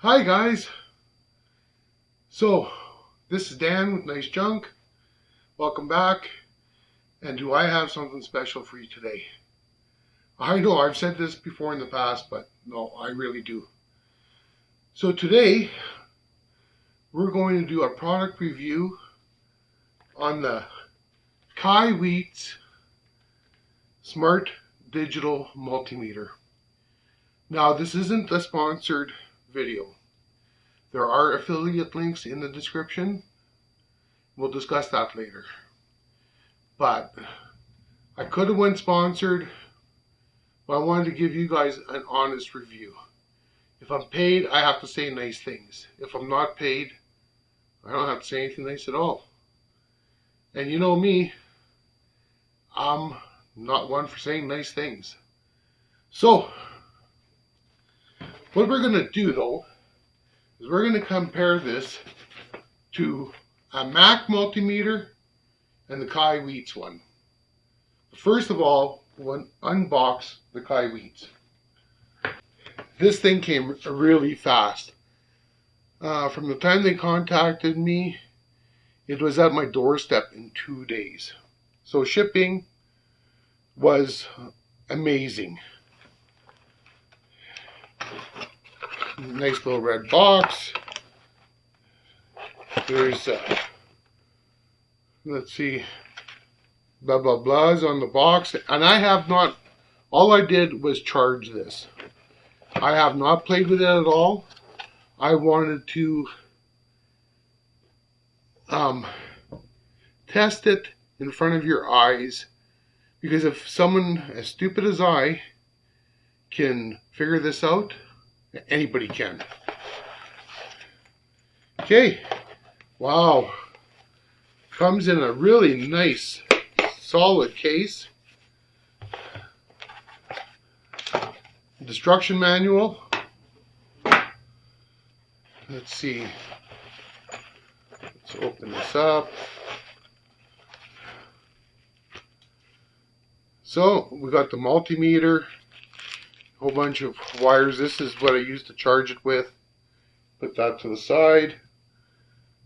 Hi guys, so this is Dan with Nice Junk. Welcome back, and do I have something special for you today? I know I've said this before in the past, but no, I really do. So today we're going to do a product review on the Kaiweets Smart Digital Multimeter. Now this isn't a sponsored video. There are affiliate links in the description. We'll discuss that later. But I could have went sponsored, but I wanted to give you guys an honest review. If I'm paid, I have to say nice things. If I'm not paid, I don't have to say anything nice at all. And you know me, I'm not one for saying nice things. So, what we're going to do though, is we're going to compare this to a Mac multimeter and the Kaiweets one. First of all, we'll unbox the Kaiweets. This thing came really fast. From the time they contacted me, it was at my doorstep in 2 days. So shipping was amazing. Nice little red box. There's let's see, blah blah blahs on the box, and I have not, all I did was charge this. I have not played with it at all. I wanted to test it in front of your eyes, because if someone as stupid as I can figure this out, anybody can. Okay, wow, comes in a really nice solid case. Instruction manual. Let's see, let's open this up. So we got the multimeter, a whole bunch of wires. This is what I used to charge it with. Put that to the side.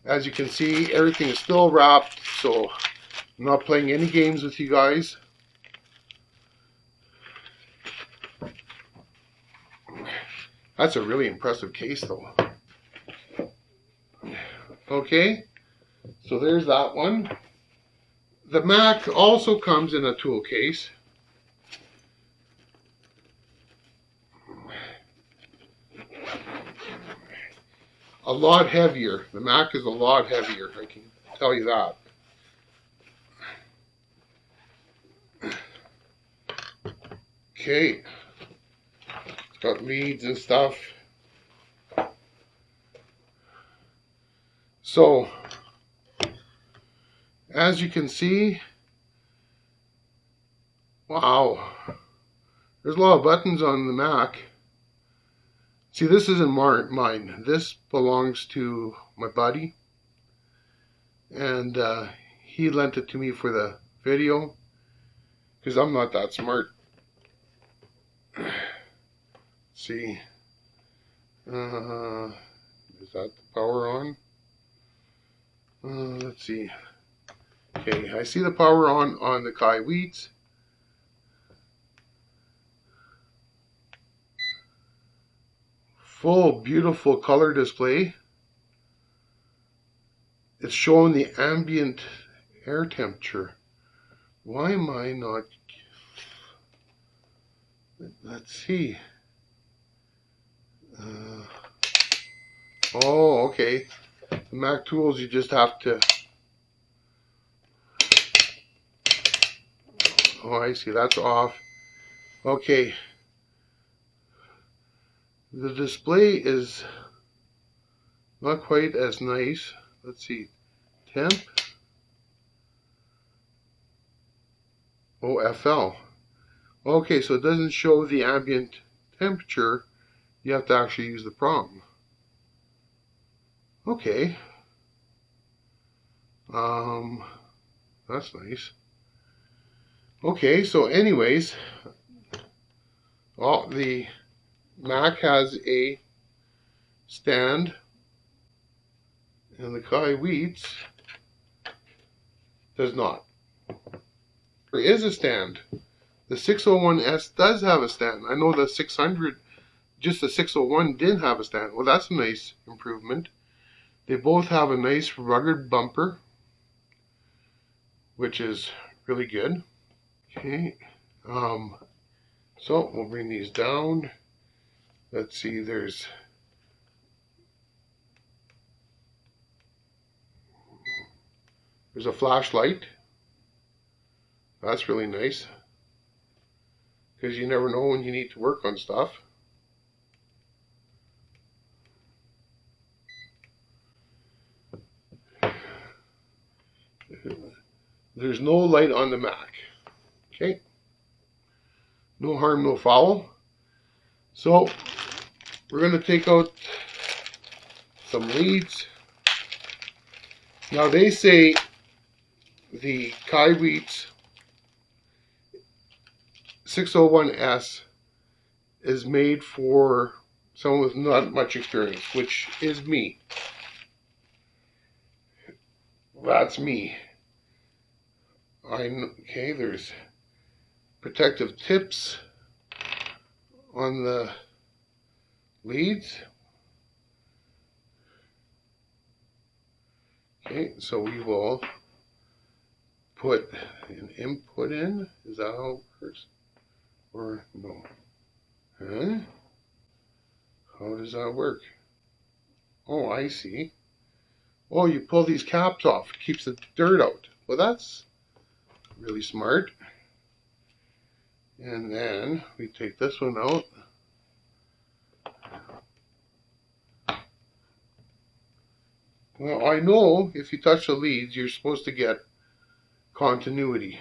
As you can see, everything is still wrapped, so I'm not playing any games with you guys. That's a really impressive case though. Okay, so there's that one. The Mac also comes in a tool case. A lot heavier. The Mac is a lot heavier, I can tell you that. Okay, it's got leads and stuff. So, as you can see, wow, there's a lot of buttons on the Mac. See, this isn't mine. This belongs to my buddy, and he lent it to me for the video, because I'm not that smart. Let's see, is that the power on? Let's see. Okay, I see the power on the Kaiweets. Full beautiful color display. It's showing the ambient air temperature. Why am I not? Let's see. Oh, okay. The Mac tools, you just have to. Oh, I see. That's off. Okay. The display is not quite as nice. Let's see. Temp. Oh, FL. Okay, so it doesn't show the ambient temperature. You have to actually use the prompt. Okay. That's nice. Okay, so anyways, well, the Mac has a stand, and the Kaiweets does not. There is a stand. The 601S does have a stand. I know the 600, just the 601 didn't have a stand. Well, that's a nice improvement. They both have a nice rugged bumper, which is really good. Okay, so we'll bring these down. Let's see, there's a flashlight. That's really nice, because you never know when you need to work on stuff. There's no light on the Mac. Okay. No harm, no foul. So we're going to take out some leads. Now they say the Kaiweets 601S is made for someone with not much experience, which is me. That's me. Okay, there's protective tips on the leads. Okay, so we will put an input in. Is that how it works? Or no? Huh? How does that work? Oh, I see. Oh, you pull these caps off. It keeps the dirt out. Well, that's really smart. And then we take this one out. Well, I know if you touch the leads, you're supposed to get continuity.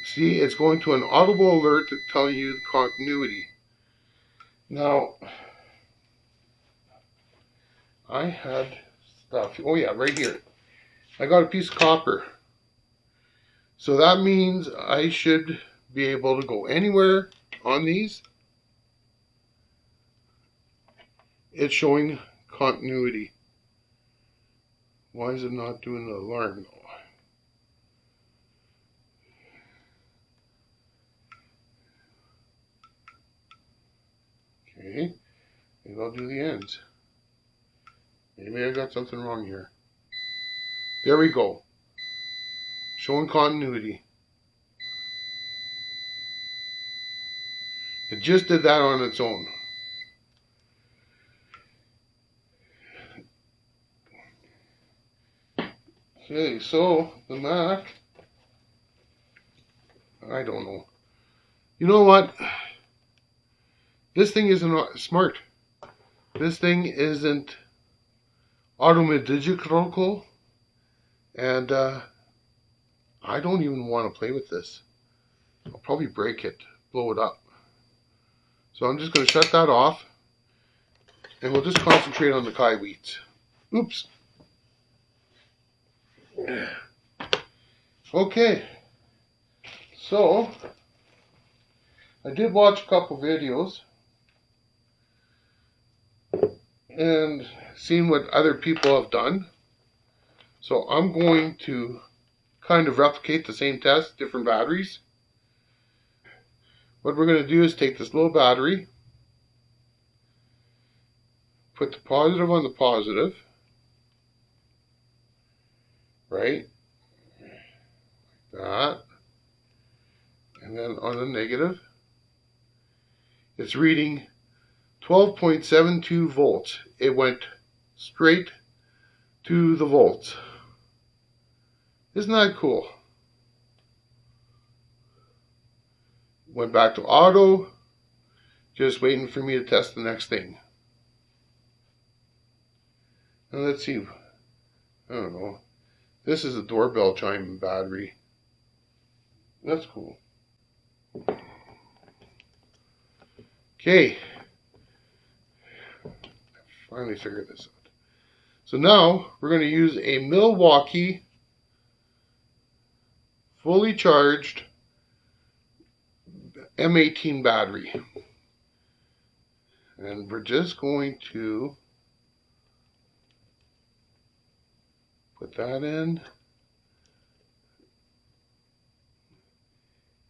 See, it's going to an audible alert to tell you the continuity. Now, I had stuff. Oh yeah, right here. I got a piece of copper. So that means I should be able to go anywhere on these. It's showing continuity. Why is it not doing the alarm though? Okay, maybe I'll do the ends. Maybe I got something wrong here. There we go. Showing continuity. It just did that on its own. Okay, so the Mac, I don't know. You know what? This thing isn't smart. This thing isn't automedigital, and I don't even want to play with this. I'll probably break it, blow it up. So I'm just going to shut that off, and we'll just concentrate on the Kaiweets. Oops. Okay, so I did watch a couple videos and seen what other people have done. So I'm going to kind of replicate the same test, different batteries. What we're going to do is take this little battery, put the positive on the positive, right, like that, and then on the negative, it's reading 12.72 volts. It went straight to the volts. Isn't that cool? Went back to auto, just waiting for me to test the next thing. Now let's see, I don't know. This is a doorbell chime battery. That's cool. Okay. Finally figured this out. So now we're going to use a Milwaukee fully charged M18 battery. And we're just going to put that in.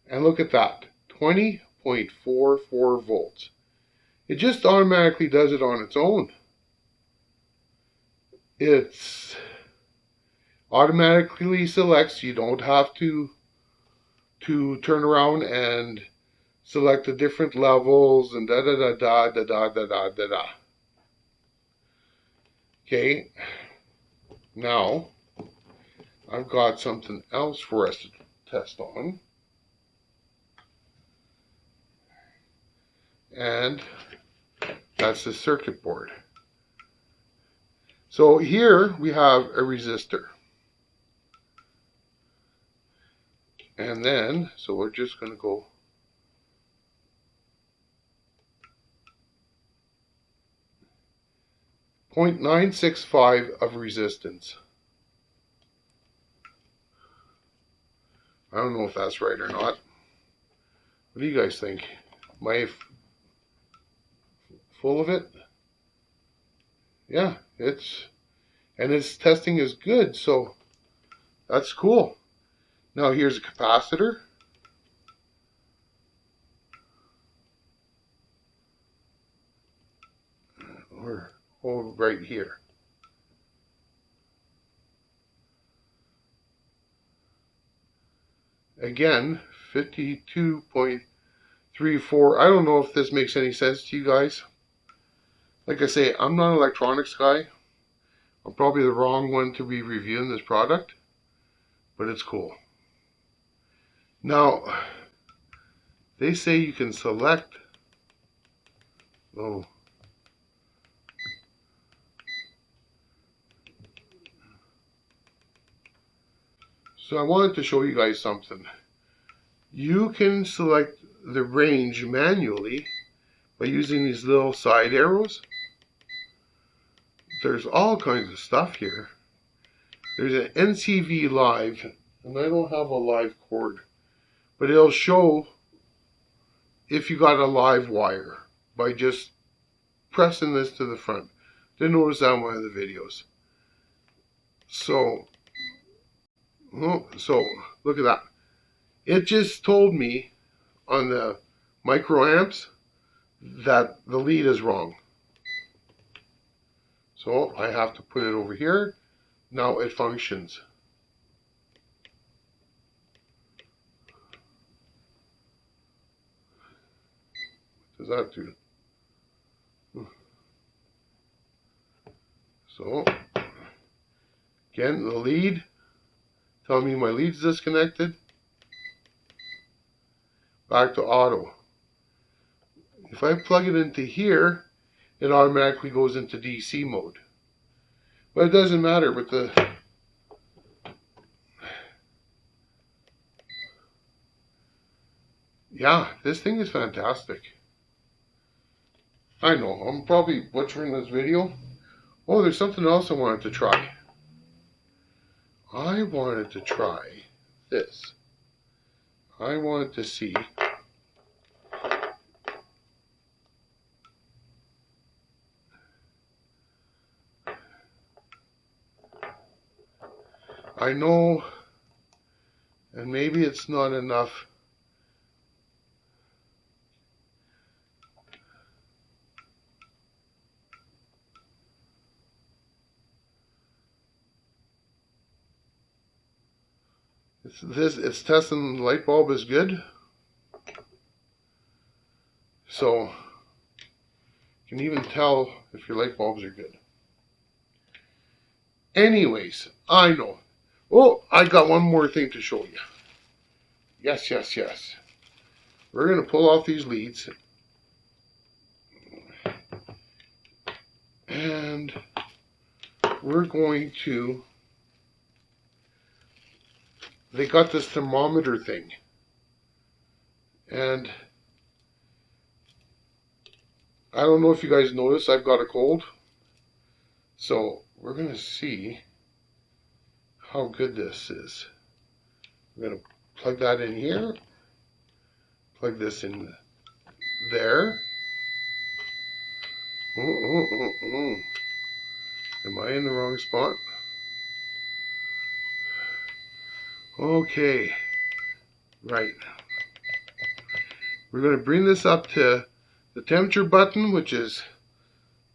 And look at that, 20.44 volts. It just automatically does it on its own. It's automatically selects. You don't have to turn around and select the different levels and da da da da da da da da da da. Okay, now I've got something else for us to test on. And that's the circuit board. So here we have a resistor. And then, so we're just going to go .965 of resistance. I don't know if that's right or not. What do you guys think? Am I full of it? Yeah, its testing is good, so that's cool. Now here's a capacitor. Or right here. Again, 52.34. I don't know if this makes any sense to you guys. Like I say, I'm not an electronics guy. I'm probably the wrong one to be reviewing this product, but it's cool. Now, they say you can select, oh, so I wanted to show you guys something. You can select the range manually by using these little side arrows. There's all kinds of stuff here. There's an NCV live, and I don't have a live cord, but it'll show if you got a live wire by just pressing this to the front. Didn't notice that in one of the videos. So look at that. It just told me on the microamps that the lead is wrong. So I have to put it over here. Now it functions. What does that do? So again, the lead, telling me my lead's disconnected. Back to auto. If I plug it into here, it automatically goes into DC mode. But it doesn't matter with the yeah, this thing is fantastic. I know, I'm probably butchering this video. Oh, there's something else I wanted to try. I wanted to try this. I wanted to see I know, and maybe it's not enough. It's testing the light bulb is good. So you can even tell if your light bulbs are good. Anyways, I know. Oh, I got one more thing to show you. Yes. We're going to pull off these leads. And we're going to, they got this thermometer thing. And I don't know if you guys noticed, I've got a cold. So we're going to see how good this is. We're going to plug that in here. Plug this in there. Oh. Am I in the wrong spot? Okay. Right. We're going to bring this up to the temperature button, which is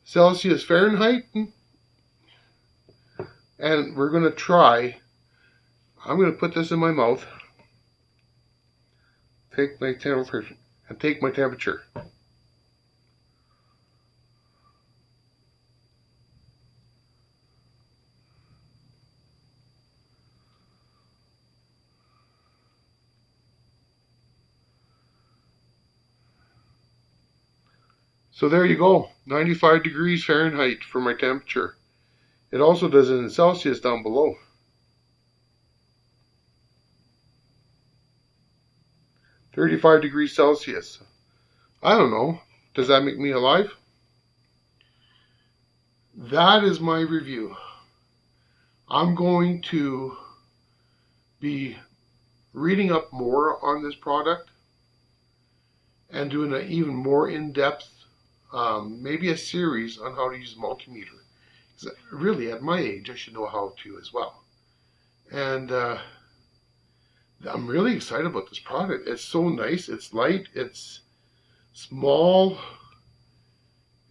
Celsius Fahrenheit. And we're going to try, I'm going to put this in my mouth, take my temperature, and take my temperature. So there you go, 95 degrees Fahrenheit for my temperature. It also does it in Celsius down below. "35 degrees Celsius. I don't know. Does that make me alive? That is my review. I'm going to be reading up more on this product and doing an even more in-depth, maybe a series on how to use multimeter. Really, at my age, I should know how to as well. And I'm really excited about this product. It's so nice. It's light. It's small.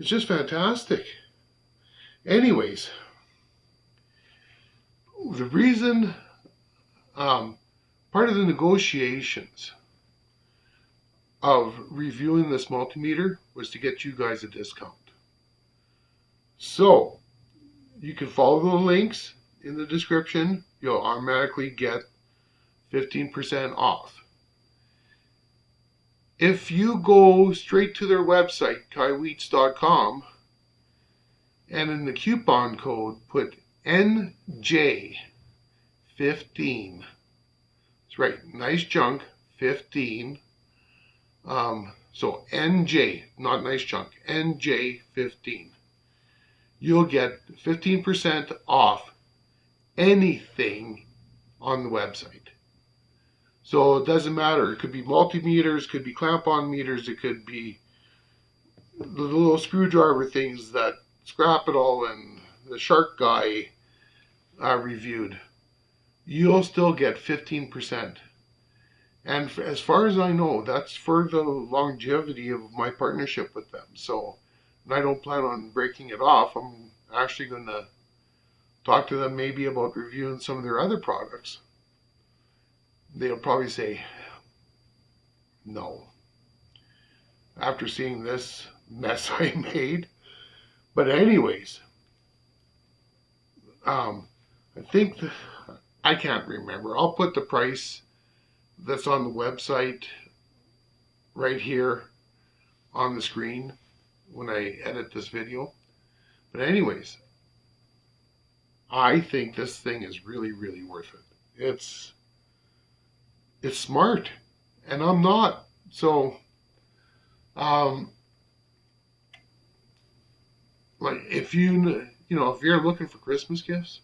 It's just fantastic. Anyways, the reason, part of the negotiations of reviewing this multimeter was to get you guys a discount. So, you can follow the links in the description. You'll automatically get 15% off. If you go straight to their website, Kaiweets.com, and in the coupon code put NJ15. That's right, nice junk, 15. So NJ, not nice junk, NJ15. You'll get 15% off anything on the website. So it doesn't matter. It could be multimeters, it could be clamp-on meters, it could be the little screwdriver things that Scrap It All and the Shark Guy reviewed. You'll still get 15%. And as far as I know, that's for the longevity of my partnership with them. So, and I don't plan on breaking it off. I'm actually going to talk to them maybe about reviewing some of their other products. They'll probably say no after seeing this mess I made. But anyways, I think I can't remember. I'll put the price that's on the website right here on the screen when I edit this video. But anyways, I think this thing is really, really worth it. It's smart, and I'm not. So, like if if you're looking for Christmas gifts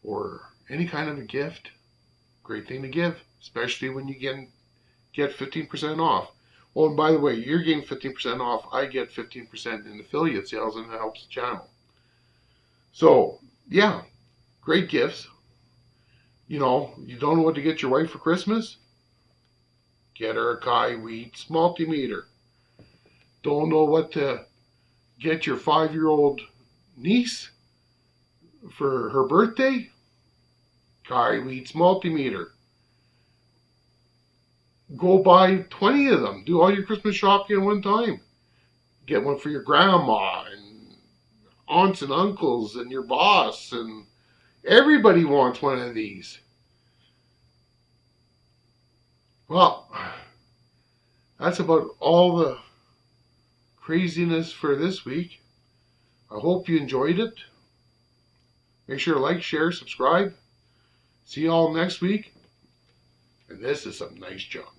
or any kind of a gift, great thing to give, especially when you get 15% off. Oh, and by the way, you're getting 15% off. I get 15% in affiliate sales, and it helps the channel. So, yeah, great gifts. You don't know what to get your wife for Christmas? Get her a Kaiweets multimeter. Don't know what to get your 5-year-old niece for her birthday? Kaiweets multimeter. Go buy 20 of them. Do all your Christmas shopping at one time. Get one for your grandma and aunts and uncles and your boss, and everybody wants one of these. Well, that's about all the craziness for this week. I hope you enjoyed it. Make sure to like, share, subscribe. See you all next week. And this is some nice junk.